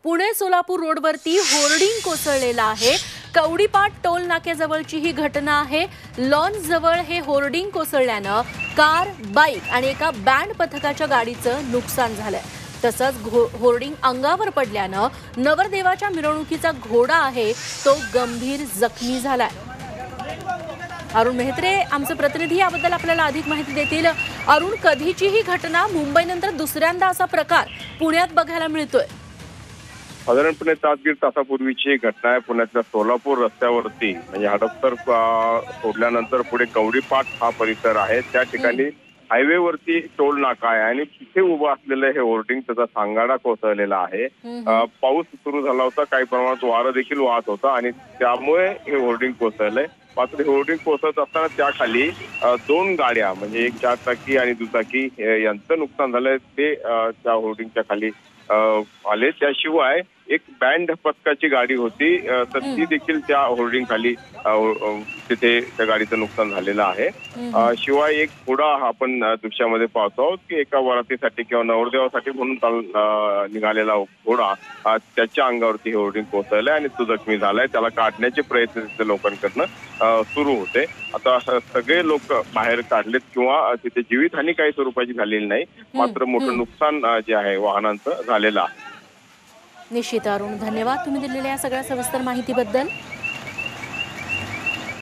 पुणे सोलापूर रोडवरती होर्डिंग कोसळलेलं आहे। कवडीपाट टोल नाक्याजवळची ही घटना आहे। लॉन्च जवळ हे होर्डिंग कोसळल्याने कार, बाईक आणि एका बँड पथकाच्या गाडीचं नुकसान झालंय। तसंच होर्डिंग अंगावर पडल्याने नवरदेवाच्या मिरवणुकीचा घोडा आहे तो गंभीर जखमी झालाय। अरुण मेहत्रे आमचे प्रतिनिधी याबद्दल आपल्याला अधिक माहिती देतील। अरुण, कधीची ही घटना, मुंबईनंतर दुसऱ्यांदा असा प्रकार पुण्यात बघायला मिळतोय? साधारणपणे 7 दीड तासापूर्वीची ही घटना आहे। पुण्यातल्या सोलापूर रस्त्यावरती म्हणजे हडपसर सोडल्यानंतर पुढे कवडीपाट हा परिसर आहे। त्या ठिकाणी हायवेवरती टोल नाका आहे आणि तिथे उभं असलेलं हे होर्डिंग त्याचा सांगाडा कोसळलेला आहे। पाऊस सुरू झाला होता, काही प्रमाणात वारं देखील वाहत होता आणि त्यामुळे हे होर्डिंग कोसळलंय। मात्र हे होर्डिंग कोसळत असताना त्याखाली 2 गाड्या म्हणजे एक 4 चाकी आणि दुचाकी यांचं नुकसान झालंय, ते त्या होर्डिंगच्या खाली आले। त्याशिवाय एक बँड पथकाची गाडी होती तर ती देखील त्या होर्डिंग खाली तिथे त्या गाडीचं नुकसान झालेलं आहे। शिवाय एक घोडा आपण दृश्यामध्ये पाहतो आहोत की एका वरातीसाठी किंवा नवरदेवासाठी म्हणून निघालेला घोडा त्याच्या अंगावरती हे होर्डिंग कोसळलंय आणि तो जखमी झालाय। त्याला काढण्याचे प्रयत्न तिथे लोकांकडनं सुरू होते। आता सगळे लोक बाहेर काढलेत किंवा तिथे जीवितहानी काही स्वरूपाची झालेली नाही, मात्र मोठं नुकसान जे आहे वाहनांचं झालेलं आहे। निश्चित अरुण, धन्यवाद तुम्ही दिलेल्या या सगळ्या सविस्तर माहितीबद्दल।